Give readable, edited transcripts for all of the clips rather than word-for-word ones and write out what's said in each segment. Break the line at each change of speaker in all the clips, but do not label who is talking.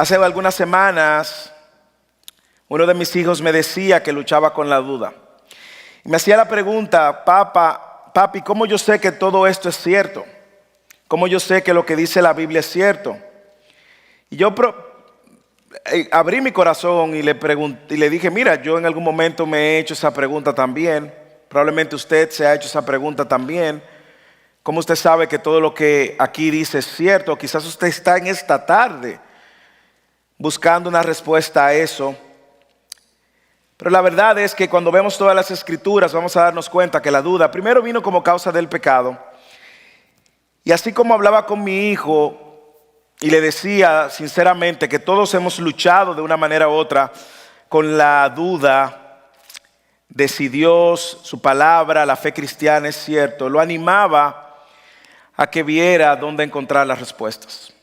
Hace algunas semanas, uno de mis hijos me decía que luchaba con la duda. Y me hacía la pregunta: papi, ¿cómo yo sé que todo esto es cierto? ¿Cómo yo sé que lo que dice la Biblia es cierto? Y yo abrí mi corazón y le pregunté, y le dije: mira, yo en algún momento me he hecho esa pregunta también. Probablemente usted se ha hecho esa pregunta también. ¿Cómo usted sabe que todo lo que aquí dice es cierto? Quizás usted está en esta tarde buscando una respuesta a eso. Pero la verdad es que cuando vemos todas las escrituras vamos a darnos cuenta que la duda primero vino como causa del pecado. Y así como hablaba con mi hijo y le decía sinceramente que todos hemos luchado de una manera u otra con la duda de si Dios, su palabra, la fe cristiana es cierto, lo animaba a que viera dónde encontrar las respuestas.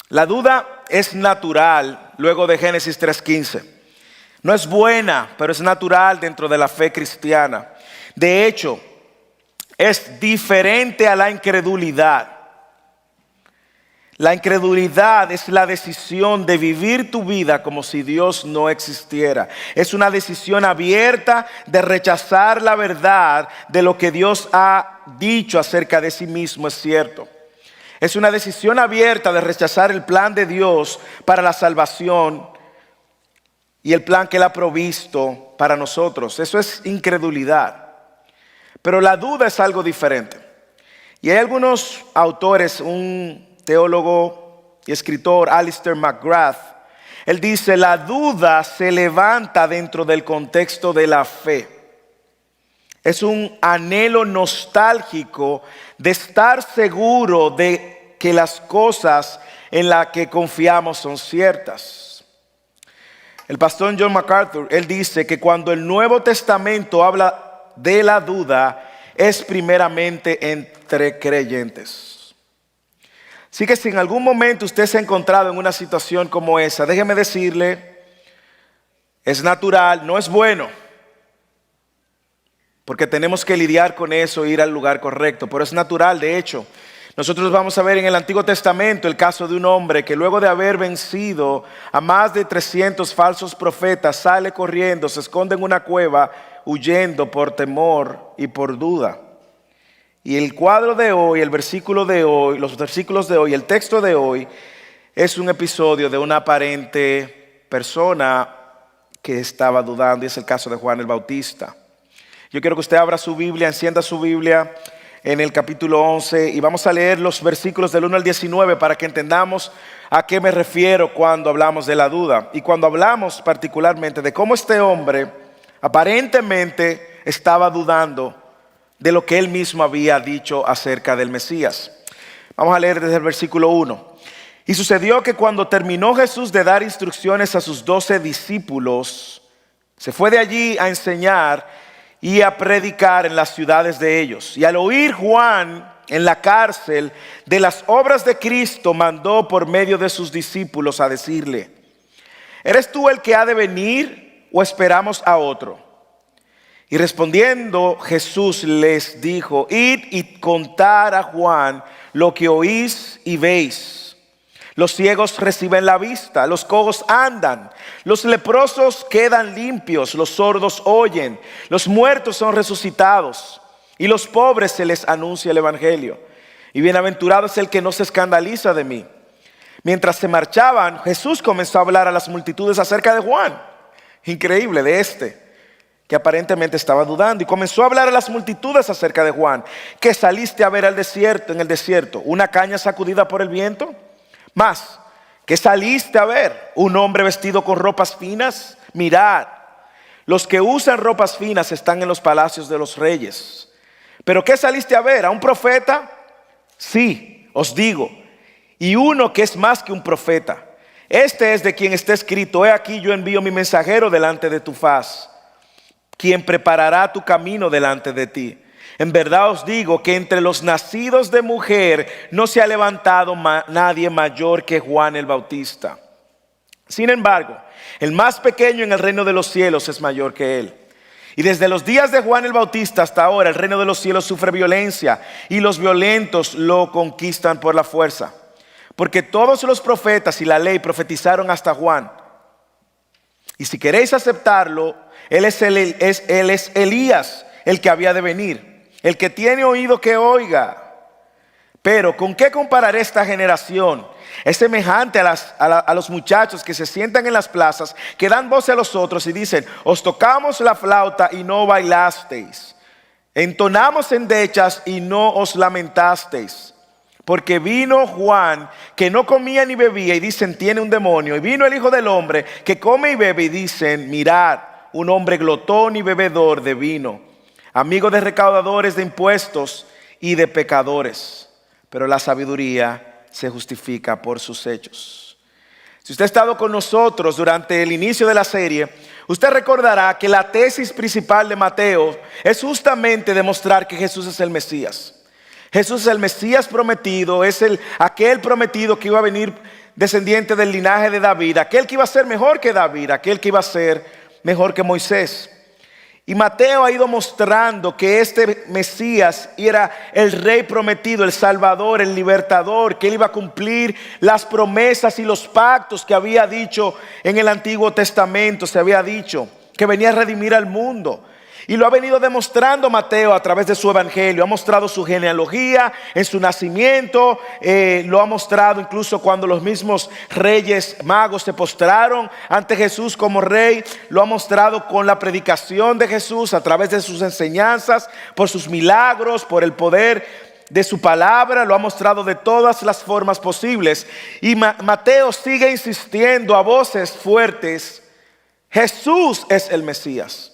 La duda es natural luego de Génesis 3:15. No es buena, pero es natural dentro de la fe cristiana. De hecho, es diferente a la incredulidad. La incredulidad es la decisión de vivir tu vida como si Dios no existiera. Es una decisión abierta de rechazar la verdad de lo que Dios ha dicho acerca de sí mismo es cierto. Es una decisión abierta de rechazar el plan de Dios para la salvación y el plan que Él ha provisto para nosotros. Eso es incredulidad. Pero la duda es algo diferente. Y hay algunos autores, un teólogo y escritor, Alistair McGrath, él dice: la duda se levanta dentro del contexto de la fe. Es un anhelo nostálgico de estar seguro de que las cosas en las que confiamos son ciertas. El pastor John MacArthur, él dice que cuando el Nuevo Testamento habla de la duda, es primeramente entre creyentes. Así que si en algún momento usted se ha encontrado en una situación como esa, déjeme decirle, es natural, no es bueno, porque tenemos que lidiar con eso e ir al lugar correcto, pero es natural. De hecho, nosotros vamos a ver en el Antiguo Testamento el caso de un hombre que luego de haber vencido a más de 300 falsos profetas, sale corriendo, se esconde en una cueva, huyendo por temor y por duda. Y el cuadro de hoy, el versículo de hoy, los versículos de hoy, el texto de hoy, es un episodio de una aparente persona que estaba dudando, y es el caso de Juan el Bautista. Yo quiero que usted abra su Biblia, encienda su Biblia en el capítulo 11 y vamos a leer los versículos del 1 al 19 para que entendamos a qué me refiero cuando hablamos de la duda. Y cuando hablamos particularmente de cómo este hombre aparentemente estaba dudando de lo que él mismo había dicho acerca del Mesías. Vamos a leer desde el versículo 1. Y sucedió que cuando terminó Jesús de dar instrucciones a sus 12 discípulos, se fue de allí a enseñar y a predicar en las ciudades de ellos. Y al oír Juan en la cárcel de las obras de Cristo, mandó por medio de sus discípulos a decirle: ¿eres tú el que ha de venir o esperamos a otro? Y respondiendo Jesús les dijo: id y contad a Juan lo que oís y veis. Los ciegos reciben la vista, los cojos andan, los leprosos quedan limpios, los sordos oyen, los muertos son resucitados, y los pobres se les anuncia el evangelio. Y bienaventurado es el que no se escandaliza de mí. Mientras se marchaban, Jesús comenzó a hablar a las multitudes acerca de Juan. Increíble, de que aparentemente estaba dudando, y comenzó a hablar a las multitudes acerca de Juan. ¿Qué saliste a ver en el desierto? ¿Una caña sacudida por el viento? Más, ¿qué saliste a ver? ¿Un hombre vestido con ropas finas? Mirad, los que usan ropas finas están en los palacios de los reyes. ¿Pero qué saliste a ver? ¿A un profeta? Sí, os digo, y uno que es más que un profeta. Este es de quien está escrito: he aquí yo envío mi mensajero delante de tu faz, quien preparará tu camino delante de ti. En verdad os digo que entre los nacidos de mujer no se ha levantado nadie mayor que Juan el Bautista. Sin embargo, el más pequeño en el reino de los cielos es mayor que él. Y desde los días de Juan el Bautista hasta ahora, el reino de los cielos sufre violencia, y los violentos lo conquistan por la fuerza. porque todos los profetas y la ley profetizaron hasta Juan. Y si queréis aceptarlo, él es Elías, el que había de venir. El que tiene oído que oiga. Pero ¿con qué compararé esta generación? Es semejante a los muchachos que se sientan en las plazas, que dan voz a los otros y dicen: os tocamos la flauta y no bailasteis, entonamos endechas y no os lamentasteis. Porque vino Juan, que no comía ni bebía, y dicen: tiene un demonio. Y vino el Hijo del Hombre, que come y bebe, y dicen: mirad, un hombre glotón y bebedor de vino, amigo de recaudadores de impuestos y de pecadores. Pero la sabiduría se justifica por sus hechos. Si usted ha estado con nosotros durante el inicio de la serie, usted recordará que la tesis principal de Mateo es justamente demostrar que Jesús es el Mesías. Jesús es el Mesías prometido, es aquel prometido que iba a venir descendiente del linaje de David, aquel que iba a ser mejor que David, aquel que iba a ser mejor que Moisés. Y Mateo ha ido mostrando que este Mesías era el rey prometido, el salvador, el libertador, que él iba a cumplir las promesas y los pactos que había dicho en el Antiguo Testamento. Se había dicho que venía a redimir al mundo. Y lo ha venido demostrando Mateo a través de su evangelio. Ha mostrado su genealogía en su nacimiento. Lo ha mostrado incluso cuando los mismos reyes magos se postraron ante Jesús como rey. Lo ha mostrado con la predicación de Jesús, a través de sus enseñanzas, por sus milagros, por el poder de su palabra. Lo ha mostrado de todas las formas posibles. Y Mateo sigue insistiendo a voces fuertes: Jesús es el Mesías.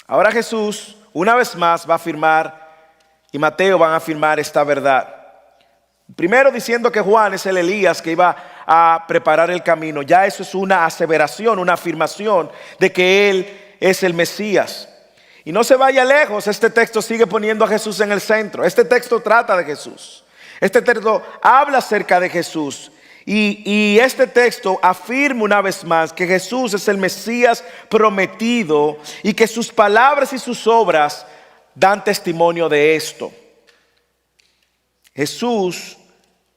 Ahora Jesús una vez más va a afirmar, y Mateo van a afirmar esta verdad. Primero diciendo que Juan es el Elías que iba a preparar el camino. Ya eso es una aseveración, una afirmación de que él es el Mesías. Y no se vaya lejos, este texto sigue poniendo a Jesús en el centro. Este texto trata de Jesús. Este texto habla acerca de Jesús. Y este texto afirma una vez más que Jesús es el Mesías prometido y que sus palabras y sus obras dan testimonio de esto. Jesús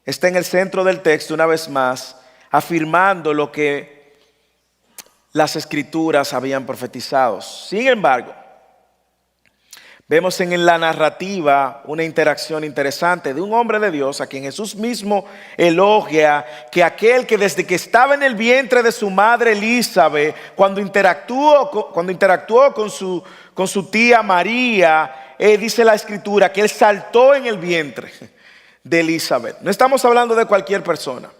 está en el centro del texto una vez más, afirmando lo que las Escrituras habían profetizado. Sin embargo, vemos en la narrativa una interacción interesante de un hombre de Dios a quien Jesús mismo elogia, que aquel que desde que estaba en el vientre de su madre Elizabeth, cuando interactuó con su tía María, dice la Escritura que él saltó en el vientre de Elizabeth. No estamos hablando de cualquier persona.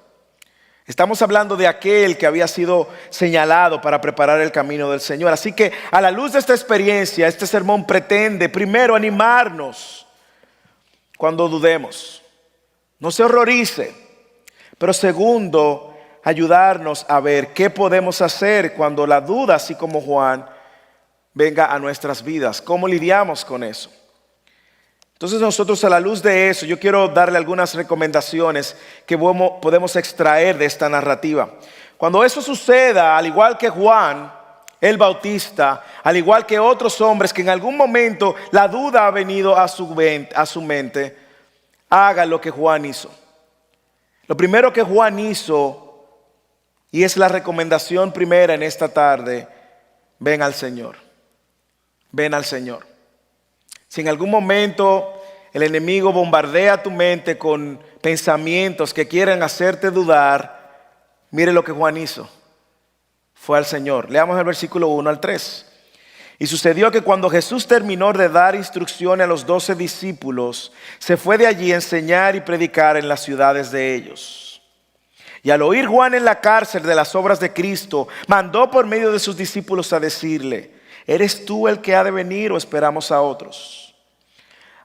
Estamos hablando de aquel que había sido señalado para preparar el camino del Señor. Así que a la luz de esta experiencia, este sermón pretende primero animarnos cuando dudemos. No se horrorice. Pero segundo, ayudarnos a ver qué podemos hacer cuando la duda, así como Juan, venga a nuestras vidas. ¿Cómo lidiamos con eso? Entonces nosotros, a la luz de eso, yo quiero darle algunas recomendaciones que podemos extraer de esta narrativa. Cuando eso suceda, al igual que Juan el Bautista, al igual que otros hombres que en algún momento la duda ha venido a su mente, haga lo que Juan hizo. Lo primero que Juan hizo, y es la recomendación primera en esta tarde: ven al Señor. Ven al Señor. Si en algún momento el enemigo bombardea tu mente con pensamientos que quieren hacerte dudar, mire lo que Juan hizo. Fue al Señor. Leamos el versículo 1 al 3. Y sucedió que cuando Jesús terminó de dar instrucciones a los 12 discípulos, se fue de allí a enseñar y predicar en las ciudades de ellos. Y al oír Juan en la cárcel de las obras de Cristo, mandó por medio de sus discípulos a decirle: ¿eres tú el que ha de venir o esperamos a otros?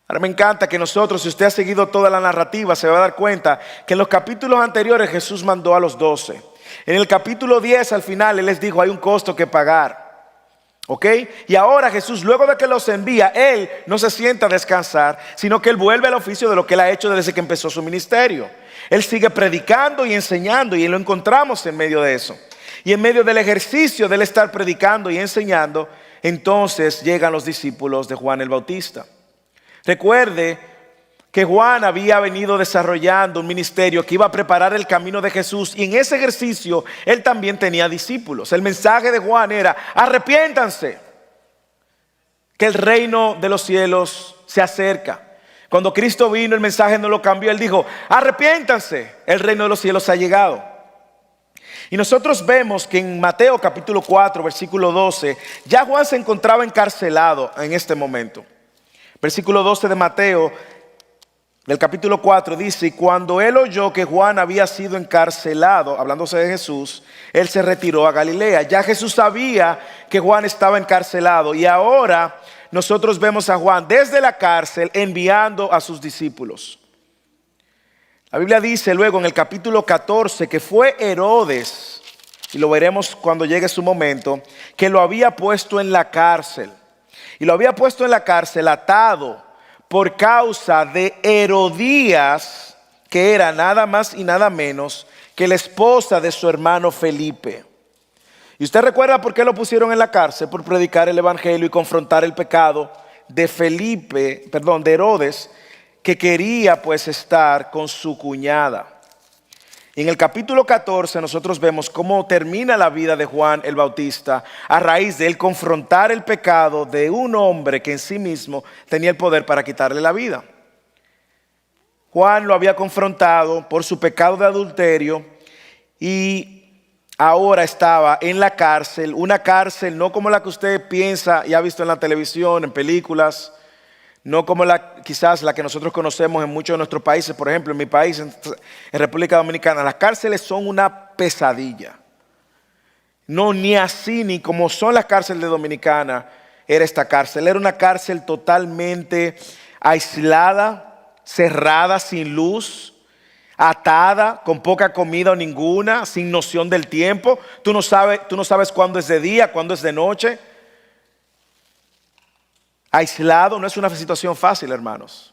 Ahora me encanta que nosotros, si usted ha seguido toda la narrativa, se va a dar cuenta que en los capítulos anteriores Jesús mandó a los 12. En el capítulo 10 al final Él les dijo: hay un costo que pagar. ¿Ok? Y ahora Jesús, luego de que los envía, Él no se sienta a descansar, sino que Él vuelve al oficio de lo que Él ha hecho desde que empezó su ministerio. Él sigue predicando y enseñando, y lo encontramos en medio de eso. Y en medio del ejercicio de Él estar predicando y enseñando, entonces llegan los discípulos de Juan el Bautista. Recuerde que Juan había venido desarrollando un ministerio que iba a preparar el camino de Jesús, y en ese ejercicio él también tenía discípulos. El mensaje de Juan era: arrepiéntanse, que el reino de los cielos se acerca. Cuando Cristo vino, el mensaje no lo cambió. Él dijo: arrepiéntanse, el reino de los cielos ha llegado. Y nosotros vemos que en Mateo capítulo 4, versículo 12, ya Juan se encontraba encarcelado en este momento. Versículo 12 de Mateo, del capítulo 4, dice: y cuando él oyó que Juan había sido encarcelado, hablándose de Jesús, él se retiró a Galilea. Ya Jesús sabía que Juan estaba encarcelado, y ahora nosotros vemos a Juan desde la cárcel enviando a sus discípulos. La Biblia dice luego en el capítulo 14 que fue Herodes, y lo veremos cuando llegue su momento, que lo había puesto en la cárcel. Y lo había puesto en la cárcel atado por causa de Herodías, que era nada más y nada menos que la esposa de su hermano Felipe. Y usted recuerda por qué lo pusieron en la cárcel: por predicar el evangelio y confrontar el pecado de de Herodes, que quería pues estar con su cuñada. Y en el capítulo 14 nosotros vemos cómo termina la vida de Juan el Bautista a raíz de él confrontar el pecado de un hombre que en sí mismo tenía el poder para quitarle la vida. Juan lo había confrontado por su pecado de adulterio, y ahora estaba en la cárcel, una cárcel no como la que usted piensa y ha visto en la televisión, en películas, no como quizás la que nosotros conocemos en muchos de nuestros países. Por ejemplo, en mi país, en República Dominicana, las cárceles son una pesadilla. No, ni así, ni como son las cárceles de Dominicana, era esta cárcel. Era una cárcel totalmente aislada, cerrada, sin luz, atada, con poca comida o ninguna, sin noción del tiempo. Tú no sabes cuándo es de día, cuándo es de noche. Aislado. No es una situación fácil, hermanos.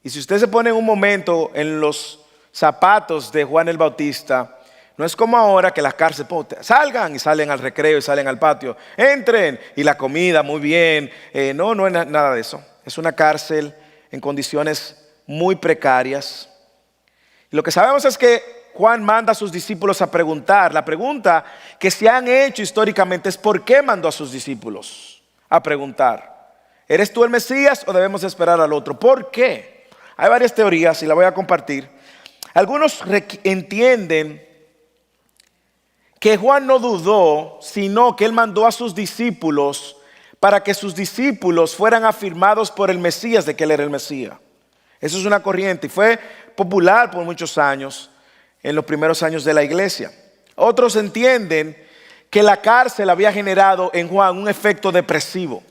Y si usted se pone en un momento en los zapatos de Juan el Bautista, no es como ahora que las cárceles salgan y salen al recreo y salen al patio, entren y la comida muy bien. No es nada de eso. Es una cárcel en condiciones muy precarias. Y lo que sabemos es que Juan manda a sus discípulos a preguntar. La pregunta que se han hecho históricamente es: ¿por qué mandó a sus discípulos a preguntar? ¿Eres tú el Mesías o debemos esperar al otro? ¿Por qué? Hay varias teorías y las voy a compartir. Algunos entienden que Juan no dudó, sino que él mandó a sus discípulos para que sus discípulos fueran afirmados por el Mesías de que él era el Mesías. Eso es una corriente y fue popular por muchos años, en los primeros años de la iglesia. Otros entienden que la cárcel había generado en Juan un efecto depresivo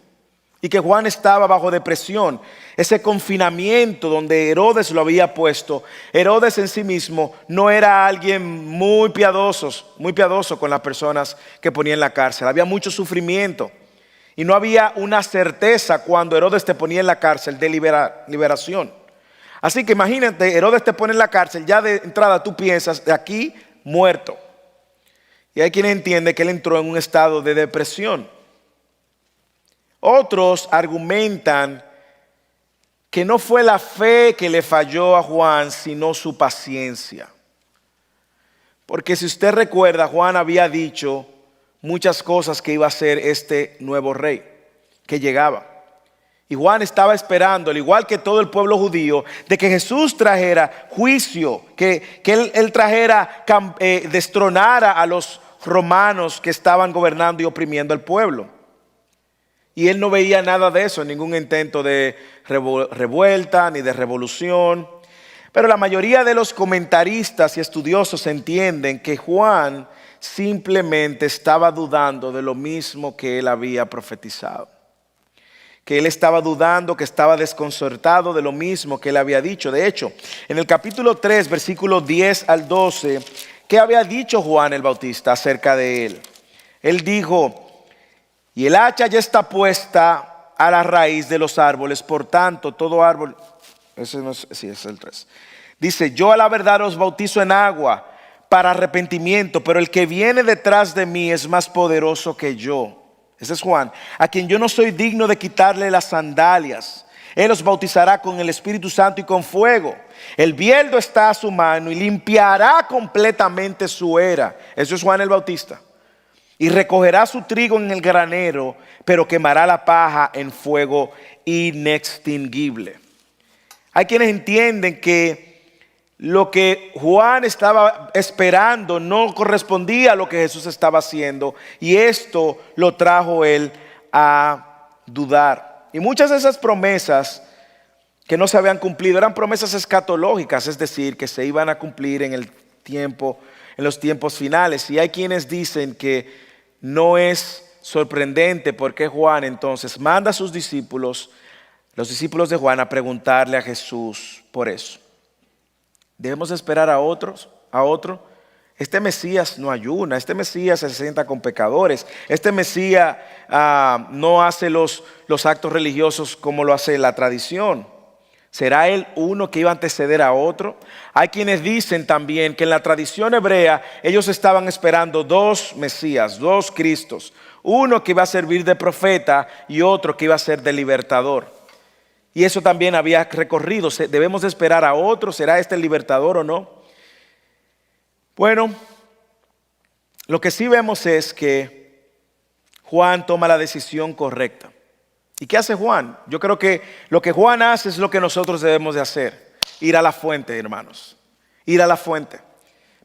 y que Juan estaba bajo depresión. Ese confinamiento donde Herodes lo había puesto. Herodes en sí mismo no era alguien muy piadoso con las personas que ponía en la cárcel. Había mucho sufrimiento y no había una certeza cuando Herodes te ponía en la cárcel de liberación. Así que imagínate, Herodes te pone en la cárcel, ya de entrada tú piensas: de aquí muerto. Y hay quien entiende que él entró en un estado de depresión. Otros argumentan que no fue la fe que le falló a Juan, sino su paciencia. Porque si usted recuerda, Juan había dicho muchas cosas que iba a hacer este nuevo rey que llegaba. Y Juan estaba esperando, al igual que todo el pueblo judío, de que Jesús trajera juicio, que él trajera, destronara a los romanos que estaban gobernando y oprimiendo al pueblo. Y él no veía nada de eso, ningún intento de revuelta ni de revolución. Pero la mayoría de los comentaristas y estudiosos entienden que Juan simplemente estaba dudando de lo mismo que él había profetizado. Que él estaba dudando, que estaba desconcertado de lo mismo que él había dicho. De hecho, en el capítulo 3, versículos 10 al 12, ¿qué había dicho Juan el Bautista acerca de él? Él dijo: y el hacha ya está puesta a la raíz de los árboles, por tanto, todo árbol... Ese no es, sí, es el 3. Dice: yo a la verdad os bautizo en agua para arrepentimiento, pero el que viene detrás de mí es más poderoso que yo. Ese es Juan, a quien yo no soy digno de quitarle las sandalias. Él los bautizará con el Espíritu Santo y con fuego. El bieldo está a su mano y limpiará completamente su era. Eso es Juan el Bautista. Y recogerá su trigo en el granero, pero quemará la paja en fuego inextinguible. Hay quienes entienden que lo que Juan estaba esperando no correspondía a lo que Jesús estaba haciendo, y esto lo trajo él a dudar. Y muchas de esas promesas que no se habían cumplido eran promesas escatológicas, es decir, que se iban a cumplir en los tiempos finales. Y hay quienes dicen que no es sorprendente porque Juan entonces manda a sus discípulos, los discípulos de Juan, a preguntarle a Jesús por eso. ¿Debemos esperar a otro? Este Mesías no ayuna, este Mesías se sienta con pecadores, este Mesías no hace los actos religiosos como lo hace la tradición. ¿Será él uno que iba a anteceder a otro? Hay quienes dicen también que en la tradición hebrea ellos estaban esperando dos Mesías, dos Cristos. Uno que iba a servir de profeta y otro que iba a ser de libertador. Y eso también había recorrido. ¿Debemos esperar a otro? ¿Será este el libertador o no? Bueno, lo que sí vemos es que Juan toma la decisión correcta. ¿Y qué hace Juan? Yo creo que lo que Juan hace es lo que nosotros debemos de hacer. Ir a la fuente, hermanos. Ir a la fuente.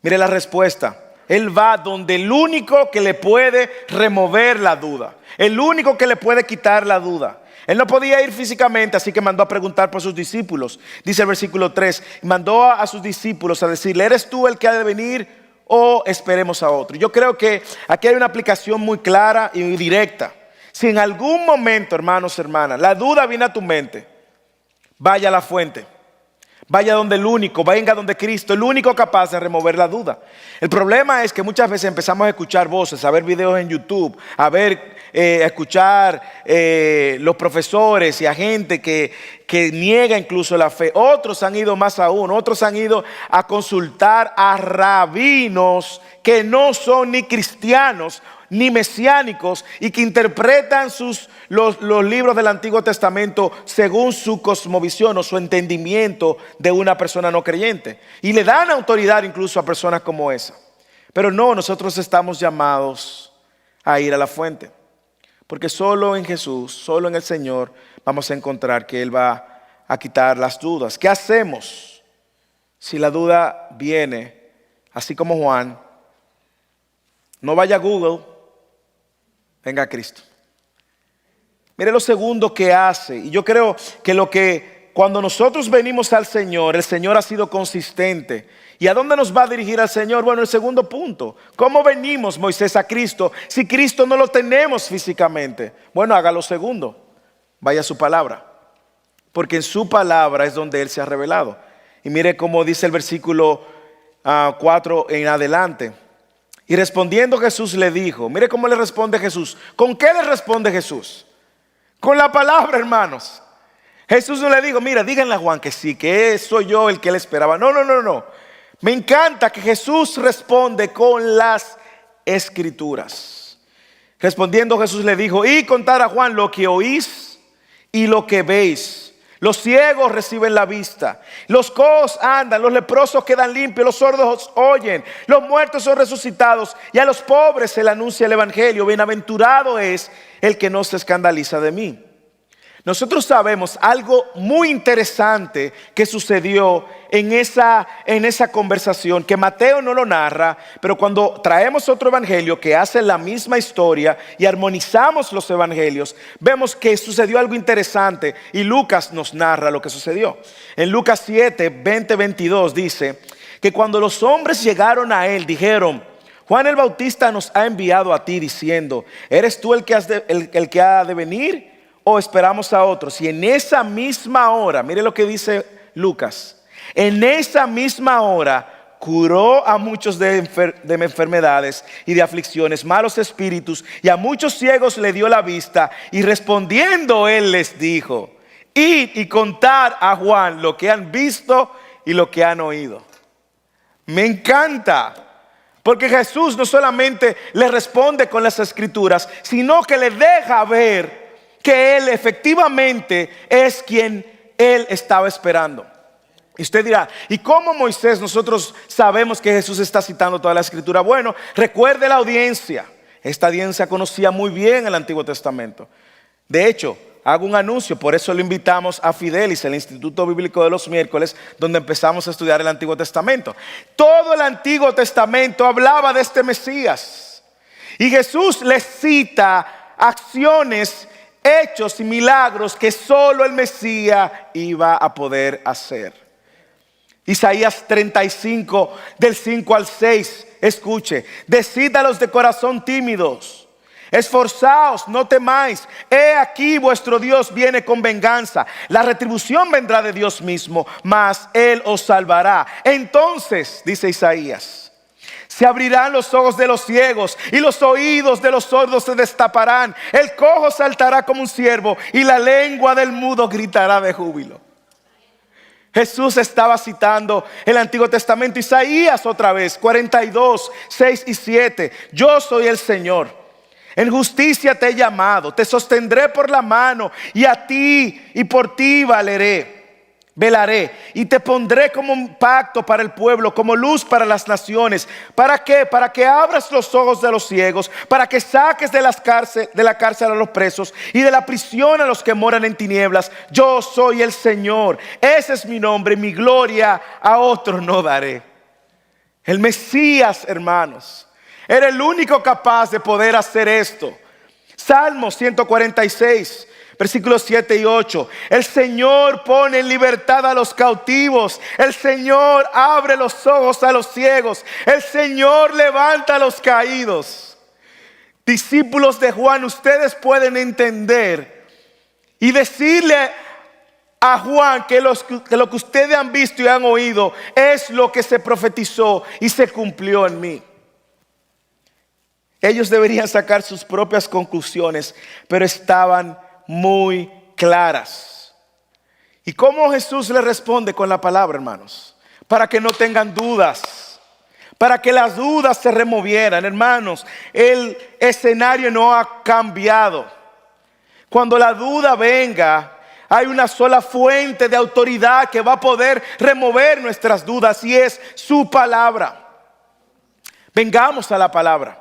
Mire la respuesta. Él va donde el único que le puede remover la duda. El único que le puede quitar la duda. Él no podía ir físicamente, así que mandó a preguntar por sus discípulos. Dice el versículo 3. Mandó a sus discípulos a decirle: ¿eres tú el que ha de venir o esperemos a otro? Yo creo que aquí hay una aplicación muy clara y directa. Si en algún momento, hermanos, hermanas, la duda viene a tu mente, vaya a la fuente. Vaya donde el único, venga donde Cristo, el único capaz de remover la duda. El problema es que muchas veces empezamos a escuchar voces, a ver videos en YouTube, a escuchar los profesores y a gente que niega incluso la fe. Otros han ido más aún, otros han ido a consultar a rabinos que no son ni cristianos ni mesiánicos y que interpretan los libros del Antiguo Testamento según su cosmovisión o su entendimiento de una persona no creyente, y le dan autoridad incluso a personas como esa. Pero no, nosotros estamos llamados a ir a la fuente, porque solo en Jesús, solo en el Señor vamos a encontrar que Él va a quitar las dudas. ¿Qué hacemos si la duda viene así como Juan? No vaya a Google, venga a Cristo. Mire lo segundo que hace. Y yo creo que cuando nosotros venimos al Señor, el Señor ha sido consistente. ¿Y a dónde nos va a dirigir al Señor? Bueno, el segundo punto. ¿Cómo venimos, Moisés, a Cristo si Cristo no lo tenemos físicamente? Bueno, haga lo segundo. Vaya a su palabra. Porque en su palabra es donde Él se ha revelado. Y mire cómo dice el versículo 4 en adelante. Y respondiendo Jesús le dijo, mire cómo le responde Jesús. ¿Con qué le responde Jesús? Con la palabra, hermanos. Jesús no le dijo, mira, díganle a Juan que sí, que soy yo el que él esperaba. No. Me encanta que Jesús responde con las Escrituras. Respondiendo Jesús le dijo, y contar a Juan lo que oís y lo que veis. Los ciegos reciben la vista, los cojos andan, los leprosos quedan limpios, los sordos oyen, los muertos son resucitados y a los pobres se le anuncia el evangelio. Bienaventurado es el que no se escandaliza de mí. Nosotros sabemos algo muy interesante que sucedió en esa conversación, que Mateo no lo narra, pero cuando traemos otro evangelio que hace la misma historia y armonizamos los evangelios, vemos que sucedió algo interesante y Lucas nos narra lo que sucedió. En Lucas 7, 20, 22 dice que cuando los hombres llegaron a él, dijeron: Juan el Bautista nos ha enviado a ti diciendo, ¿eres tú el que ha de venir? ¿O esperamos a otros? Y en esa misma hora, mire lo que dice Lucas, en esa misma hora curó a muchos de enfermedades y de aflicciones, malos espíritus, y a muchos ciegos le dio la vista. Y respondiendo él les dijo, id y contar a Juan lo que han visto y lo que han oído. Me encanta, porque Jesús no solamente le responde con las Escrituras, sino que le deja ver que Él efectivamente es quien él estaba esperando. Y usted dirá, ¿y cómo Moisés nosotros sabemos que Jesús está citando toda la escritura? Bueno, recuerde la audiencia. Esta audiencia conocía muy bien el Antiguo Testamento. De hecho, hago un anuncio, por eso lo invitamos a Fidelis, el Instituto Bíblico de los miércoles, donde empezamos a estudiar el Antiguo Testamento. Todo el Antiguo Testamento hablaba de este Mesías. Y Jesús les cita acciones, hechos y milagros que solo el Mesías iba a poder hacer. Isaías 35, del 5 al 6, escuche: decid a los de corazón tímidos, esforzaos, no temáis, he aquí vuestro Dios viene con venganza, la retribución vendrá de Dios mismo, mas Él os salvará. Entonces, dice Isaías, se abrirán los ojos de los ciegos y los oídos de los sordos se destaparán, el cojo saltará como un ciervo y la lengua del mudo gritará de júbilo. Jesús estaba citando el Antiguo Testamento. Isaías otra vez, 42, 6 y 7. Yo soy el Señor, en justicia te he llamado, te sostendré por la mano y a ti y por ti velaré y te pondré como un pacto para el pueblo, como luz para las naciones. ¿Para qué? Para que abras los ojos de los ciegos, para que saques de la cárcel a los presos y de la prisión a los que moran en tinieblas. Yo soy el Señor, ese es mi nombre, mi gloria a otro no daré. El Mesías, hermanos, era el único capaz de poder hacer esto. Salmo 146, versículos 7 y 8. El Señor pone en libertad a los cautivos. El Señor abre los ojos a los ciegos. El Señor levanta a los caídos. Discípulos de Juan, ustedes pueden entender y decirle a Juan que lo que ustedes han visto y han oído es lo que se profetizó y se cumplió en mí. Ellos deberían sacar sus propias conclusiones, pero estaban muy claras. ¿Y cómo Jesús le responde con la palabra, hermanos? Para que no tengan dudas, para que las dudas se removieran. Hermanos, el escenario no ha cambiado. Cuando la duda venga, hay una sola fuente de autoridad que va a poder remover nuestras dudas, y es su palabra. Vengamos a la palabra.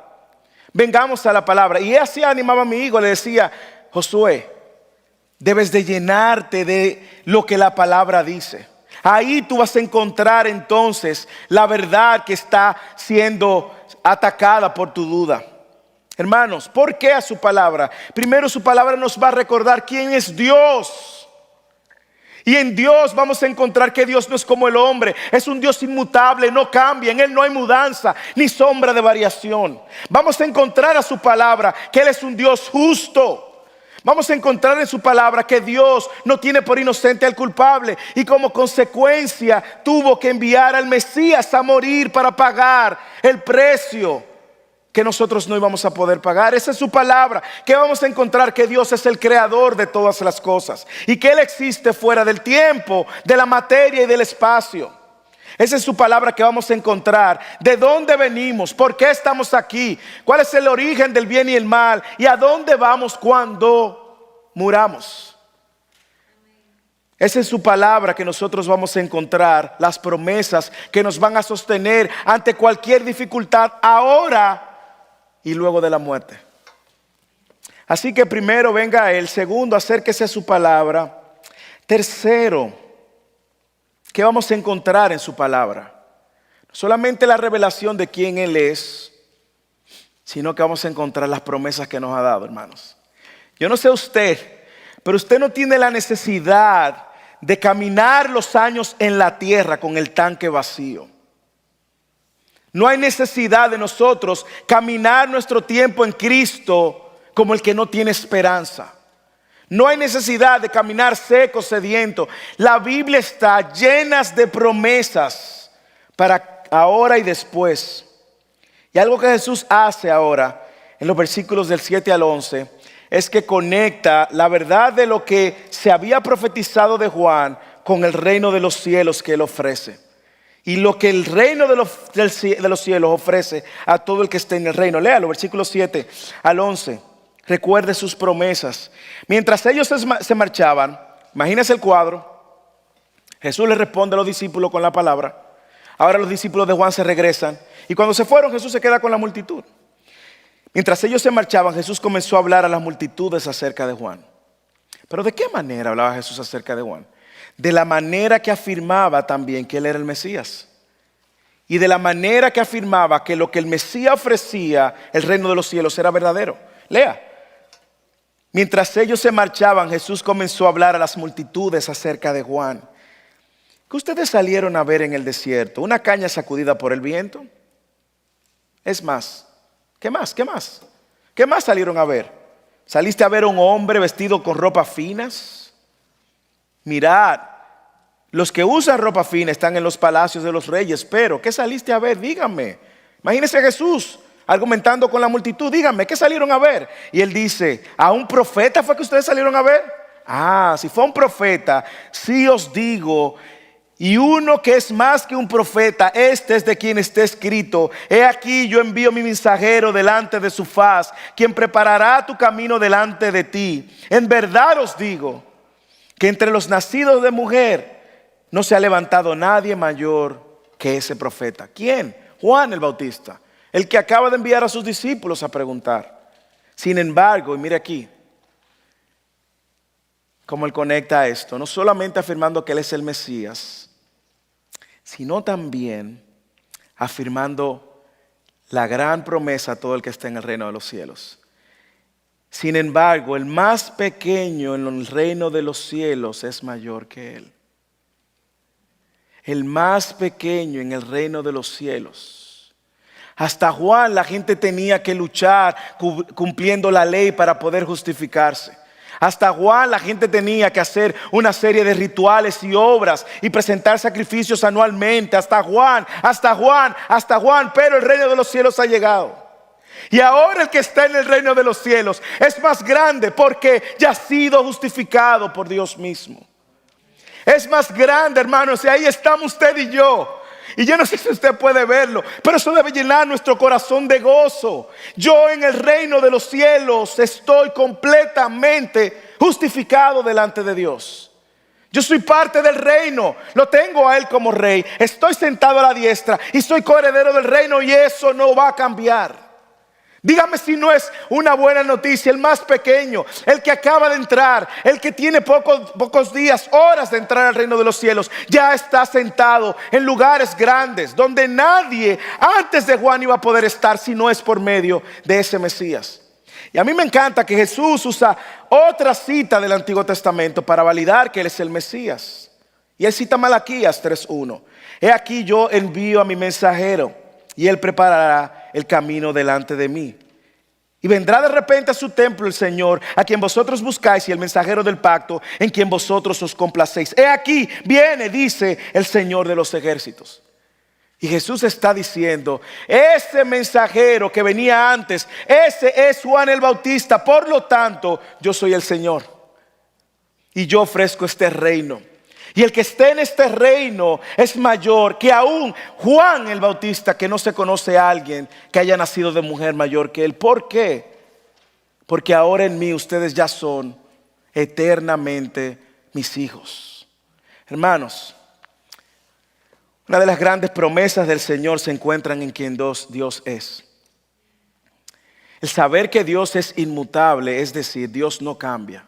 Vengamos a la palabra. Y así animaba a mi hijo, le decía: Josué, debes de llenarte de lo que la palabra dice. Ahí tú vas a encontrar entonces la verdad que está siendo atacada por tu duda. Hermanos, ¿por qué a su palabra? Primero, su palabra nos va a recordar quién es Dios. Y en Dios vamos a encontrar que Dios no es como el hombre. Es un Dios inmutable, no cambia. En Él no hay mudanza ni sombra de variación. Vamos a encontrar a su palabra que Él es un Dios justo. Vamos a encontrar en su palabra que Dios no tiene por inocente al culpable, y como consecuencia tuvo que enviar al Mesías a morir para pagar el precio que nosotros no íbamos a poder pagar. Esa es su palabra. Que vamos a encontrar que Dios es el creador de todas las cosas y que Él existe fuera del tiempo, de la materia y del espacio. Esa es su palabra que vamos a encontrar. ¿De dónde venimos? ¿Por qué estamos aquí? ¿Cuál es el origen del bien y el mal? ¿Y a dónde vamos cuando muramos? Esa es su palabra que nosotros vamos a encontrar. Las promesas que nos van a sostener ante cualquier dificultad ahora y luego de la muerte. Así que primero venga a Él. Segundo, acérquese a su palabra. Tercero, ¿qué vamos a encontrar en su palabra? No solamente la revelación de quién Él es, sino que vamos a encontrar las promesas que nos ha dado, hermanos. Yo no sé usted, pero usted no tiene la necesidad de caminar los años en la tierra con el tanque vacío. No hay necesidad de nosotros caminar nuestro tiempo en Cristo como el que no tiene esperanza. No hay necesidad de caminar seco, sediento. La Biblia está llena de promesas para ahora y después. Y algo que Jesús hace ahora en los versículos del 7 al 11 es que conecta la verdad de lo que se había profetizado de Juan con el reino de los cielos que Él ofrece. Y lo que el reino de los cielos ofrece a todo el que esté en el reino. Léalo, versículos 7 al 11. Recuerde sus promesas. Mientras ellos se marchaban, imagínese el cuadro. Jesús le responde a los discípulos con la palabra. Ahora los discípulos de Juan se regresan y cuando se fueron Jesús se queda con la multitud. Mientras ellos se marchaban, Jesús comenzó a hablar a las multitudes acerca de Juan. ¿Pero de qué manera hablaba Jesús acerca de Juan? De la manera que afirmaba también que él era el Mesías. Y de la manera que afirmaba que lo que el Mesías ofrecía, el reino de los cielos, era verdadero. Lea. Mientras ellos se marchaban, Jesús comenzó a hablar a las multitudes acerca de Juan. ¿Qué ustedes salieron a ver en el desierto? ¿Una caña sacudida por el viento? Es más, ¿qué más? ¿Qué más? ¿Qué más salieron a ver? ¿Saliste a ver a un hombre vestido con ropas finas? Mirad, los que usan ropa fina están en los palacios de los reyes, pero ¿qué saliste a ver? Díganme. Imagínense a Jesús argumentando con la multitud, díganme, ¿qué salieron a ver? Y él dice, ¿a un profeta fue que ustedes salieron a ver? Si fue un profeta, sí os digo, y uno que es más que un profeta, este es de quien está escrito, he aquí yo envío mi mensajero delante de su faz, quien preparará tu camino delante de ti. En verdad os digo, que entre los nacidos de mujer no se ha levantado nadie mayor que ese profeta. ¿Quién? Juan el Bautista, el que acaba de enviar a sus discípulos a preguntar. Sin embargo, y mire aquí, cómo él conecta esto, no solamente afirmando que él es el Mesías, sino también afirmando la gran promesa a todo el que está en el reino de los cielos. Sin embargo, el más pequeño en el reino de los cielos es mayor que él. El más pequeño en el reino de los cielos. Hasta Juan la gente tenía que luchar cumpliendo la ley para poder justificarse. Hasta Juan la gente tenía que hacer una serie de rituales y obras y presentar sacrificios anualmente. Hasta Juan, pero el reino de los cielos ha llegado. Y ahora el que está en el reino de los cielos es más grande porque ya ha sido justificado por Dios mismo. Es más grande, hermanos, y ahí estamos usted y yo. Y yo no sé si usted puede verlo, pero eso debe llenar nuestro corazón de gozo. Yo en el reino de los cielos estoy completamente justificado delante de Dios. Yo soy parte del reino, lo tengo a Él como rey. Estoy sentado a la diestra y soy coheredero del reino y eso no va a cambiar. Dígame si no es una buena noticia. El más pequeño, el que acaba de entrar, el que tiene pocos días, horas de entrar al reino de los cielos, ya está sentado en lugares grandes donde nadie antes de Juan iba a poder estar si no es por medio de ese Mesías. Y a mí me encanta que Jesús usa otra cita del Antiguo Testamento para validar que Él es el Mesías. Y Él cita Malaquías 3:1. He aquí yo envío a mi mensajero y Él preparará el camino delante de mí. Y vendrá de repente a su templo el Señor, a quien vosotros buscáis, y el mensajero del pacto, en quien vosotros os complacéis. He aquí, viene, dice el Señor de los ejércitos. Y Jesús está diciendo, ese mensajero que venía antes, ese es Juan el Bautista. Por lo tanto, yo soy el Señor. Y yo ofrezco este reino. Y el que esté en este reino es mayor que aún Juan el Bautista, que no se conoce a alguien que haya nacido de mujer mayor que él. ¿Por qué? Porque ahora en mí ustedes ya son eternamente mis hijos. Hermanos, una de las grandes promesas del Señor se encuentran en quien Dios es. El saber que Dios es inmutable, es decir, Dios no cambia,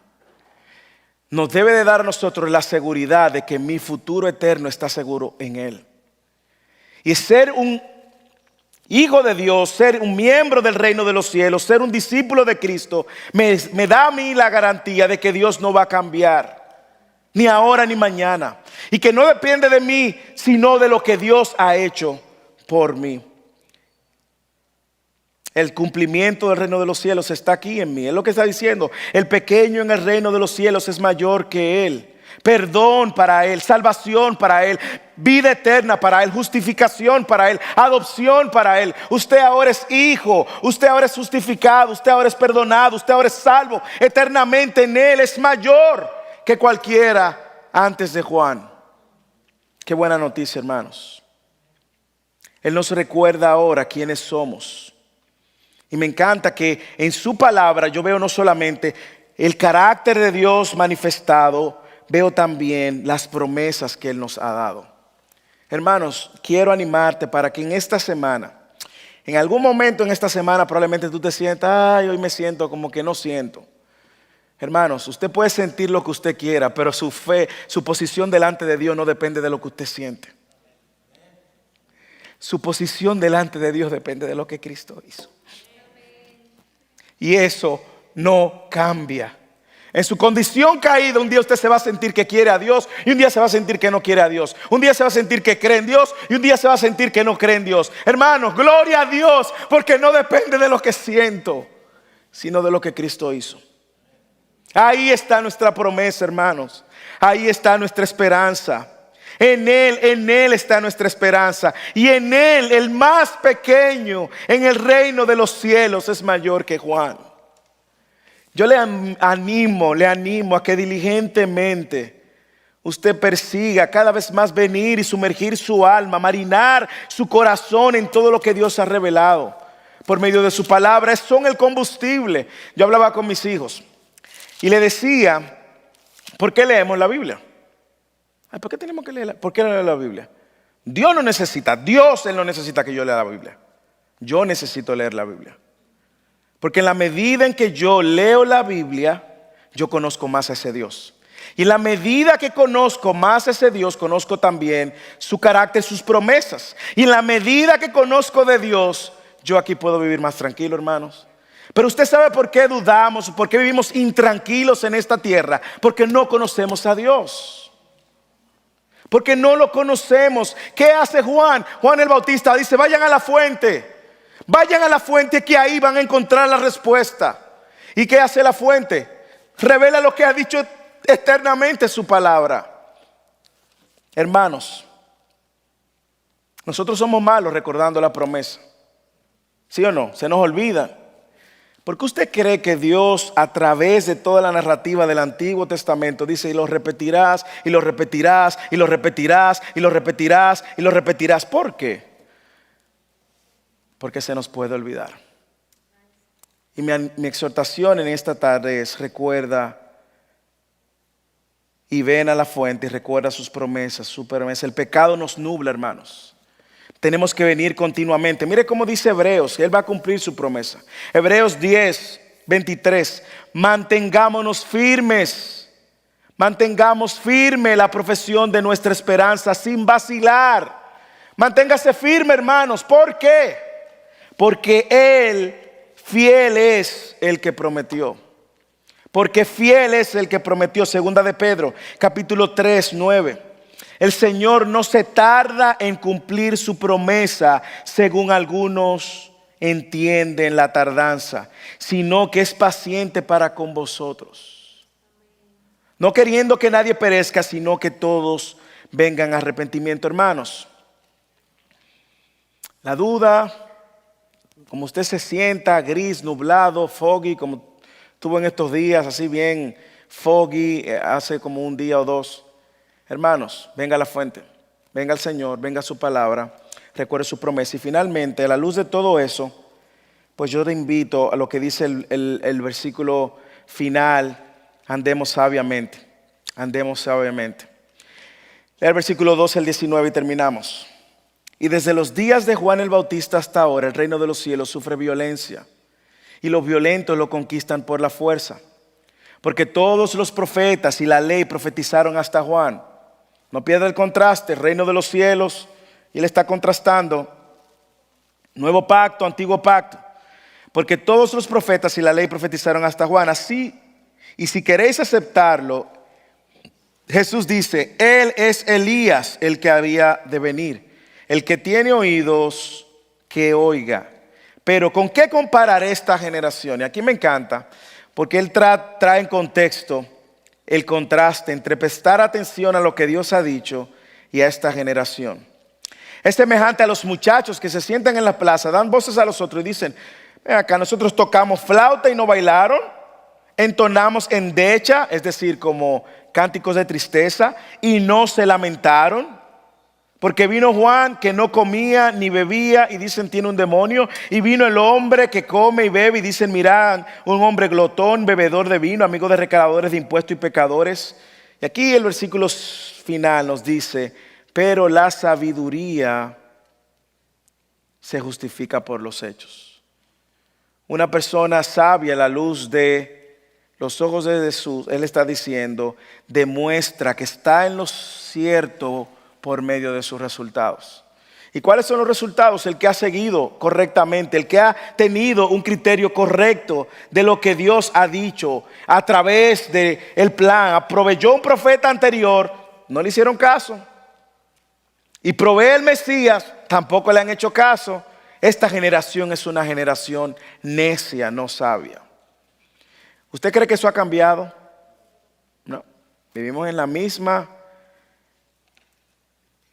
nos debe de dar a nosotros la seguridad de que mi futuro eterno está seguro en Él. Y ser un hijo de Dios, ser un miembro del reino de los cielos, ser un discípulo de Cristo, me da a mí la garantía de que Dios no va a cambiar, ni ahora ni mañana. Y que no depende de mí, sino de lo que Dios ha hecho por mí. El cumplimiento del reino de los cielos está aquí en mí. Es lo que está diciendo. El pequeño en el reino de los cielos es mayor que él. Perdón para él, salvación para él, vida eterna para él, justificación para él, adopción para él. Usted ahora es hijo, usted ahora es justificado, usted ahora es perdonado, usted ahora es salvo eternamente en él. Es mayor que cualquiera antes de Juan. Qué buena noticia, hermanos. Él nos recuerda ahora quiénes somos. Y me encanta que en su palabra yo veo no solamente el carácter de Dios manifestado, veo también las promesas que Él nos ha dado. Hermanos, quiero animarte para que en esta semana, en algún momento en esta semana probablemente tú te sientas, ay, hoy me siento como que no siento. Hermanos, usted puede sentir lo que usted quiera, pero su fe, su posición delante de Dios no depende de lo que usted siente. Su posición delante de Dios depende de lo que Cristo hizo. Y eso no cambia. En su condición caída, un día usted se va a sentir que quiere a Dios y un día se va a sentir que no quiere a Dios. Un día se va a sentir que cree en Dios y un día se va a sentir que no cree en Dios. Hermanos, gloria a Dios, porque no depende de lo que siento, sino de lo que Cristo hizo. Ahí está nuestra promesa, hermanos. Ahí está nuestra esperanza. En Él está nuestra esperanza. Y en Él, el más pequeño en el reino de los cielos es mayor que Juan. Yo le animo a que diligentemente usted persiga cada vez más venir y sumergir su alma, marinar su corazón en todo lo que Dios ha revelado por medio de su palabra. Son el combustible. Yo hablaba con mis hijos y le decía, ¿por qué leemos la Biblia? ¿Por qué tenemos que leerla? ¿Por qué leer la Biblia? Dios no necesita, Él no necesita que yo lea la Biblia. Yo necesito leer la Biblia. Porque en la medida en que yo leo la Biblia, yo conozco más a ese Dios. Y en la medida que conozco más a ese Dios, conozco también su carácter, sus promesas. Y en la medida que conozco de Dios, yo aquí puedo vivir más tranquilo, hermanos. Pero usted sabe por qué dudamos, por qué vivimos intranquilos en esta tierra. Porque no conocemos a Dios. Porque no lo conocemos. ¿Qué hace Juan? Juan el Bautista dice, vayan a la fuente. Vayan a la fuente que ahí van a encontrar la respuesta. ¿Y qué hace la fuente? Revela lo que ha dicho eternamente su palabra. Hermanos, nosotros somos malos recordando la promesa. ¿Sí o no? Se nos olvida. ¿Por qué usted cree que Dios a través de toda la narrativa del Antiguo Testamento dice y lo repetirás, y lo repetirás, y lo repetirás, y lo repetirás, y lo repetirás? ¿Por qué? Porque se nos puede olvidar. Y mi exhortación en esta tarde es: recuerda y ven a la fuente y recuerda sus promesas, su promesa. El pecado nos nubla, hermanos. Tenemos que venir continuamente. Mire cómo dice Hebreos, que Él va a cumplir su promesa. Hebreos 10, 23. Mantengámonos firmes. Mantengamos firme la profesión de nuestra esperanza sin vacilar. Manténgase firme, hermanos. ¿Por qué? Porque Él, fiel es el que prometió. Porque fiel es el que prometió. Segunda de Pedro, capítulo 3, 9. El Señor no se tarda en cumplir su promesa, según algunos entienden la tardanza, sino que es paciente para con vosotros. No queriendo que nadie perezca, sino que todos vengan a arrepentimiento. Hermanos, la duda, como usted se sienta gris, nublado, foggy, como estuvo en estos días, así bien foggy, hace como un día o dos. Hermanos, venga a la fuente, venga al Señor, venga a su palabra, recuerde su promesa. Y finalmente, a la luz de todo eso, pues yo te invito a lo que dice el versículo final: andemos sabiamente, andemos sabiamente. Lea el versículo 12 al 19 y terminamos. Y desde los días de Juan el Bautista hasta ahora, el reino de los cielos sufre violencia, y los violentos lo conquistan por la fuerza. Porque todos los profetas y la ley profetizaron hasta Juan. No pierda el contraste, el reino de los cielos, y él está contrastando nuevo pacto, antiguo pacto. Porque todos los profetas y la ley profetizaron hasta Juan. Así, y si queréis aceptarlo, Jesús dice, Él es Elías, el que había de venir. El que tiene oídos, que oiga. Pero ¿con qué compararé esta generación? Y aquí me encanta, porque él trae en contexto el contraste entre prestar atención a lo que Dios ha dicho y a esta generación. Es semejante a los muchachos que se sientan en la plaza, dan voces a los otros y dicen, ven acá, nosotros tocamos flauta y no bailaron, entonamos endecha, es decir, como cánticos de tristeza, y no se lamentaron. Porque vino Juan que no comía ni bebía y dicen tiene un demonio. Y vino el hombre que come y bebe y dicen mirad, un hombre glotón, bebedor de vino, amigo de recaudadores de impuestos y pecadores. Y aquí el versículo final nos dice, pero la sabiduría se justifica por los hechos. Una persona sabia a la luz de los ojos de Jesús, Él está diciendo, demuestra que está en lo cierto por medio de sus resultados. ¿Y cuáles son los resultados? El que ha seguido correctamente, el que ha tenido un criterio correcto de lo que Dios ha dicho a través del plan. Proveyó un profeta anterior, no le hicieron caso. Y provee el Mesías, tampoco le han hecho caso. Esta generación es una generación necia, no sabia. ¿Usted cree que eso ha cambiado? No. Vivimos en la misma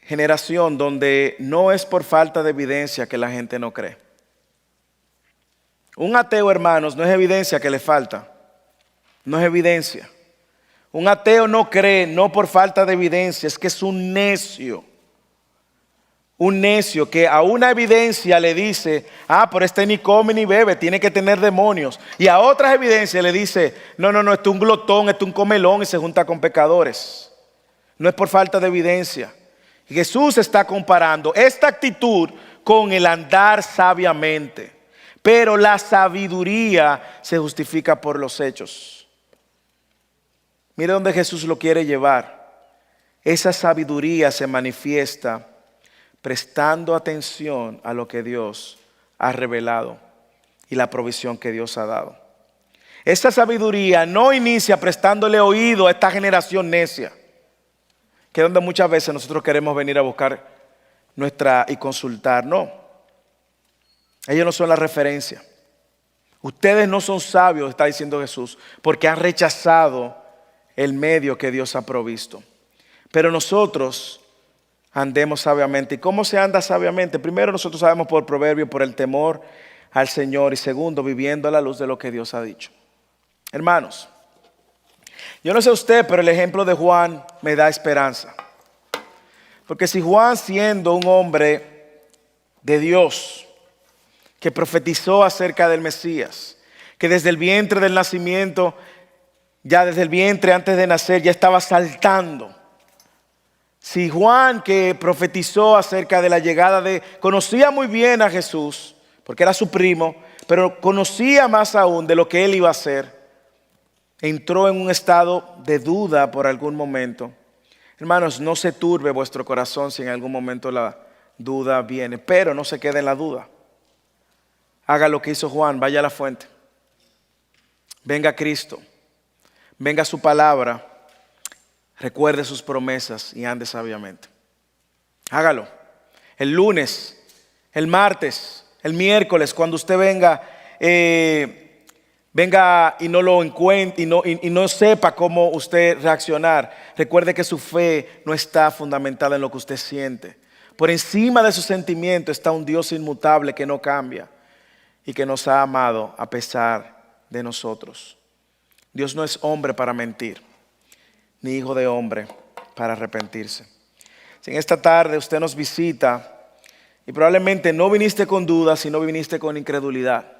generación donde no es por falta de evidencia que la gente no cree. Un ateo, hermanos, no es evidencia que le falta. No es evidencia. Un ateo no cree no por falta de evidencia, es que es un necio. Un necio que a una evidencia le dice, pero este ni come ni bebe, tiene que tener demonios. Y a otras evidencias le dice, no, este es un glotón, este es un comelón y se junta con pecadores. No es por falta de evidencia. Jesús está comparando esta actitud con el andar sabiamente. Pero la sabiduría se justifica por los hechos. Mire dónde Jesús lo quiere llevar. Esa sabiduría se manifiesta prestando atención a lo que Dios ha revelado y la provisión que Dios ha dado. Esa sabiduría no inicia prestándole oído a esta generación necia, que es donde muchas veces nosotros queremos venir a buscar y consultar. No, ellos no son la referencia. Ustedes no son sabios, está diciendo Jesús, porque han rechazado el medio que Dios ha provisto. Pero nosotros andemos sabiamente. ¿Y cómo se anda sabiamente? Primero, nosotros sabemos por proverbio, por el temor al Señor. Y segundo, viviendo a la luz de lo que Dios ha dicho. Hermanos, yo no sé usted, pero el ejemplo de Juan me da esperanza. Porque si Juan, siendo un hombre de Dios, que profetizó acerca del Mesías, que desde el vientre del nacimiento, ya desde el vientre antes de nacer, ya estaba saltando. Si Juan, que profetizó acerca de la llegada conocía muy bien a Jesús, porque era su primo, pero conocía más aún de lo que él iba a hacer, entró en un estado de duda por algún momento. Hermanos, no se turbe vuestro corazón si en algún momento la duda viene, pero no se quede en la duda. Haga lo que hizo Juan, vaya a la fuente. Venga Cristo, venga su palabra. Recuerde sus promesas y ande sabiamente. Hágalo. El lunes, el martes, el miércoles, cuando usted venga y no lo encuentre y no sepa cómo usted reaccionar. Recuerde que su fe no está fundamentada en lo que usted siente. Por encima de sus sentimientos está un Dios inmutable que no cambia y que nos ha amado a pesar de nosotros. Dios no es hombre para mentir, ni hijo de hombre para arrepentirse. Si en esta tarde usted nos visita y probablemente no viniste con dudas, sino viniste con incredulidad,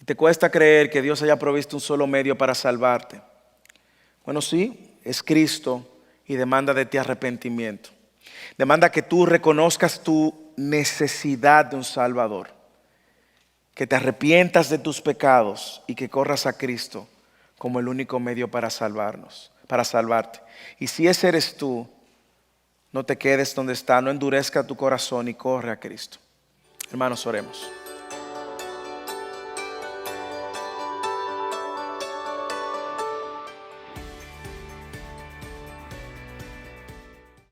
y te cuesta creer que Dios haya provisto un solo medio para salvarte. Bueno, sí, es Cristo y demanda de ti arrepentimiento. Demanda que tú reconozcas tu necesidad de un Salvador, que te arrepientas de tus pecados y que corras a Cristo como el único medio para salvarte. Y si ese eres tú, no te quedes donde está, no endurezca tu corazón y corre a Cristo. Hermanos, oremos.